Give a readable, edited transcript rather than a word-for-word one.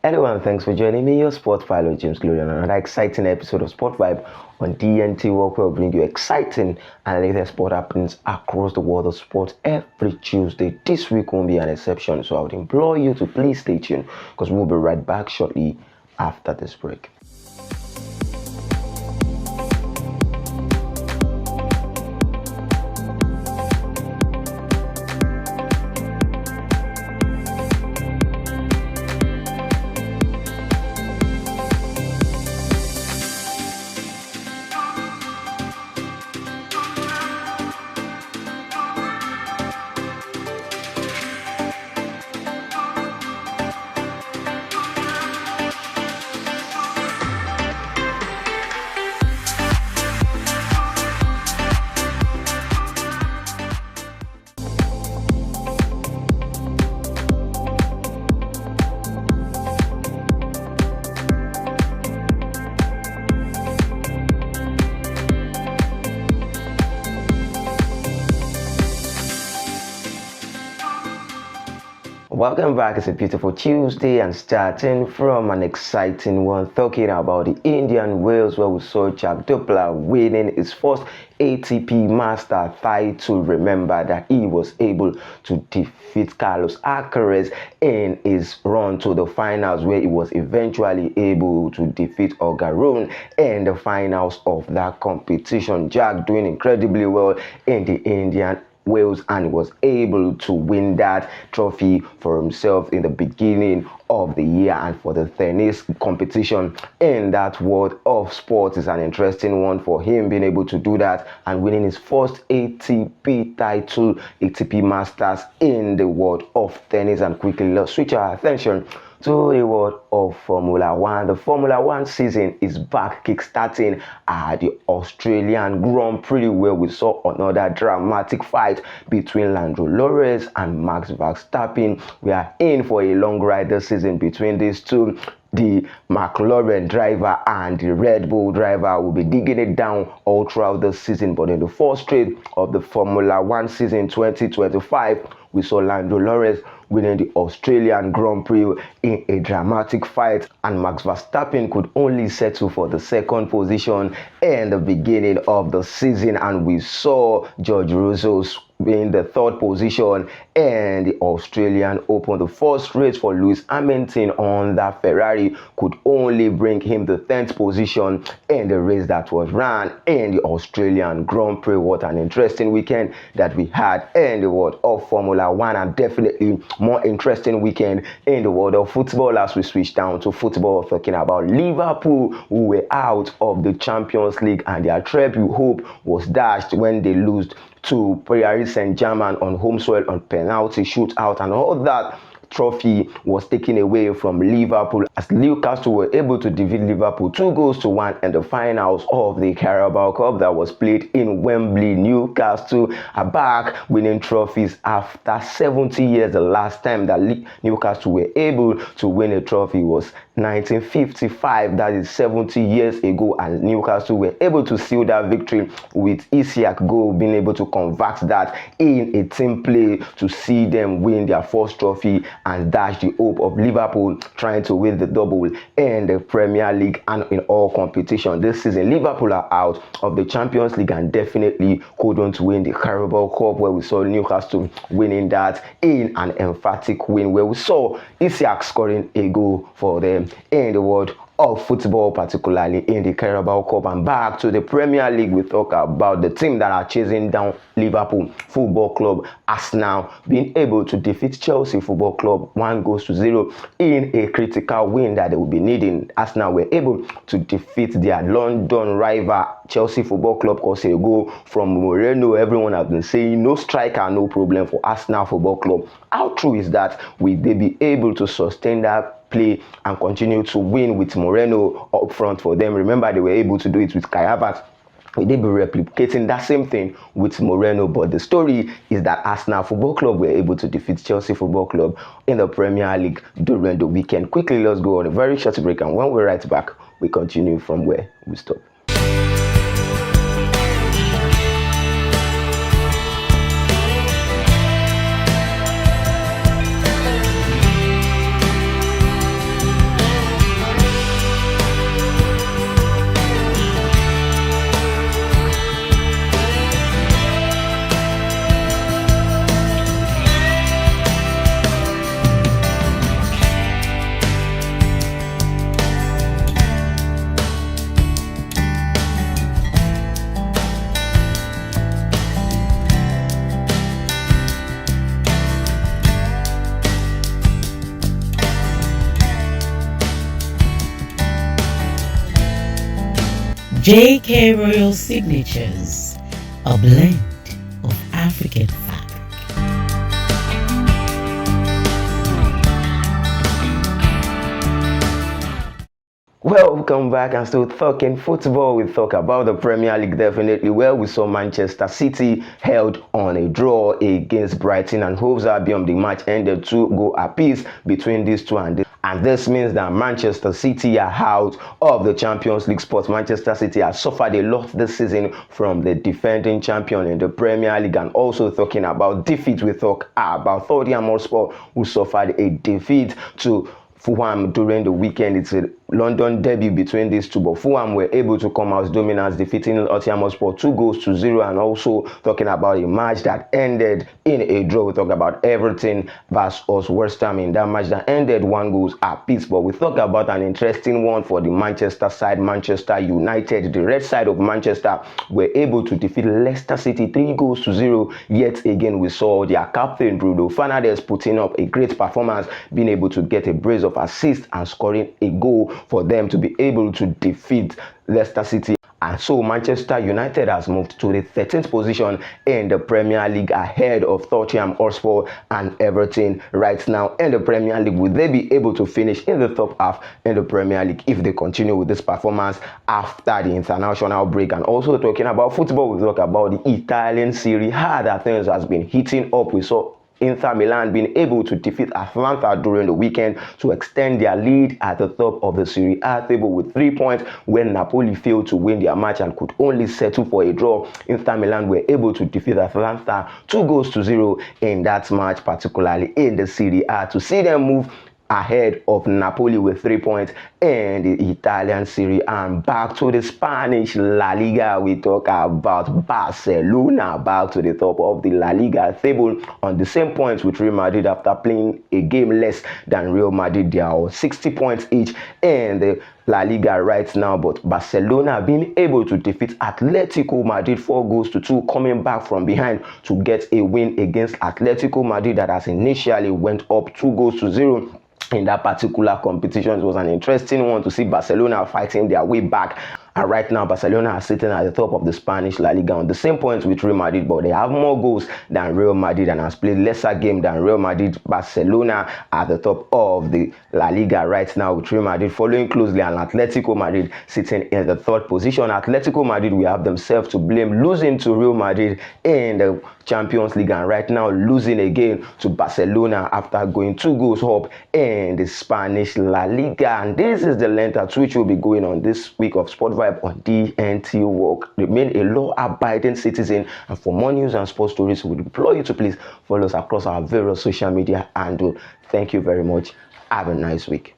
Hello and thanks for joining me, your sport pilot James Glory, on another exciting episode of Sport Vibe on DNT Work, where we'll bring you exciting and latest sport happenings across the world of sport every Tuesday. This week won't be an exception, so I would implore you to please stay tuned because we'll be right back shortly after this break. Welcome back. It's a beautiful Tuesday and starting from an exciting one, talking about the Indian Wales, where we saw Jack Dupla winning his first ATP Master title. Remember that he was able to defeat Carlos Alcaraz in his run to the finals, where he was eventually able to defeat Ogaron in the finals of that competition. Jack doing incredibly well in the Indian Wales and was able to win that trophy for himself in the beginning of the year. And for the tennis competition in that world of sports is an interesting one for him, being able to do that and winning his first ATP title, ATP Masters in the world of tennis. And quickly, let's switch our attention to the world of Formula One. The Formula One season is back, kickstarting at the Australian Grand Prix, where we saw another dramatic fight between Lando Norris and Max Verstappen. We are in for a long ride this season between these two. The McLaren driver and the Red Bull driver will be digging it down all throughout the season. But in the first straight of the Formula One season 2025, we saw Lando Norris winning the Australian Grand Prix in a dramatic fight, and Max Verstappen could only settle for the second position in the beginning of the season. And we saw George Russell in the third position in the Australian Open. The first race for Lewis Hamilton on that Ferrari could only bring him the 10th position in the race that was ran in the Australian Grand Prix. What an interesting weekend that we had in the world of Formula One, and definitely more interesting weekend in the world of football as we switch down to football, talking about Liverpool, who were out of the Champions League and their treble hope was dashed when they lost to Paris Saint-Germain on home soil on penalty shootout, and all that trophy was taken away from Liverpool as Newcastle were able to defeat Liverpool 2-1 in the finals of the Carabao Cup that was played in Wembley. Newcastle are back winning trophies after 70 years. The last time that Newcastle were able to win a trophy was 1955, that is 70 years ago, and Newcastle were able to seal that victory with Isiak goal being able to convert that in a team play to see them win their first trophy and dash the hope of Liverpool trying to win the double in the Premier League and in all competition this season. Liverpool are out of the Champions League and definitely couldn't win the Carabao Cup, where we saw Newcastle winning that in an emphatic win, where we saw Isiak scoring a goal for them in the world of football, particularly in the Carabao Cup. And back to the Premier League, we talk about the team that are chasing down Liverpool Football Club, Arsenal being able to defeat Chelsea Football Club 1-0 in a critical win that they will be needing. Arsenal were able to defeat their London rival Chelsea Football Club because a goal from Moreno. Everyone has been saying no striker, no problem for Arsenal Football Club. How true is that? Will they be able to sustain that play and continue to win with Moreno up front for them? Remember, they were able to do it with Kai Havertz. Will they be replicating that same thing with Moreno? But the story is that Arsenal Football Club were able to defeat Chelsea Football Club in the Premier League during the weekend. Quickly, let's go on a very short break, and when we're right back, we continue from where we stopped. JK Royal Signatures, a blend of African fabric. Welcome back, and still talking football. We talk about the Premier League definitely, where we saw Manchester City held on a draw against Brighton and Hove Albion. The match ended 2-2 apiece between these two, and this means that Manchester City are out of the Champions League spot. Manchester City has suffered a lot this season from the defending champion in the Premier League. And also talking about defeat, we talk about Tottenham Hotspur, who suffered a defeat to Fulham during the weekend. It's a London debut between these two, but Fulham were able to come out dominant, defeating Tottenham Hotspur 2-0. And also talking about a match that ended in a draw. We talk about Everton versus West Ham in that match that ended 1-1 apiece. But we talk about an interesting one for the Manchester side, Manchester United. The red side of Manchester were able to defeat Leicester City 3-0. Yet again, we saw their captain Bruno Fernandes putting up a great performance, being able to get a brace of assists and scoring a goal for them to be able to defeat Leicester City. And so Manchester United has moved to the 13th position in the Premier League, ahead of Tottenham Hotspur and Everton right now in the Premier League. Will they be able to finish in the top half in the Premier League if they continue with this performance after the international break? And also talking about football, we talk about the Italian Serie A that things has been heating up. We saw Inter Milan being able to defeat Atalanta during the weekend to extend their lead at the top of the Serie A table with 3 points, when Napoli failed to win their match and could only settle for a draw. Inter Milan were able to defeat Atalanta 2-0 in that match, particularly in the Serie A, to see them move ahead of Napoli with 3 points in the Italian Serie A. And back to the Spanish La Liga, we talk about Barcelona back to the top of the La Liga table on the same points with Real Madrid after playing a game less than Real Madrid. They are 60 points each in the La Liga right now, but Barcelona being able to defeat Atletico Madrid 4-2, coming back from behind to get a win against Atletico Madrid that has initially went up 2-0 in that particular competition. It was an interesting one to see Barcelona fighting their way back. And right now, Barcelona are sitting at the top of the Spanish La Liga on the same points with Real Madrid, but they have more goals than Real Madrid and has played lesser game than Real Madrid. Barcelona at the top of the La Liga right now, with Real Madrid following closely, and Atletico Madrid sitting in the third position. Atletico Madrid will have themselves to blame, losing to Real Madrid in the Champions League, and right now losing again to Barcelona after going 2 goals up in the Spanish La Liga. And this is the length at which we'll be going on this week of Sport Vibe on DNT Work. Remain a law-abiding citizen, and for more news and sports stories, we implore you to please follow us across our various social media handles. Thank you very much. Have a nice week.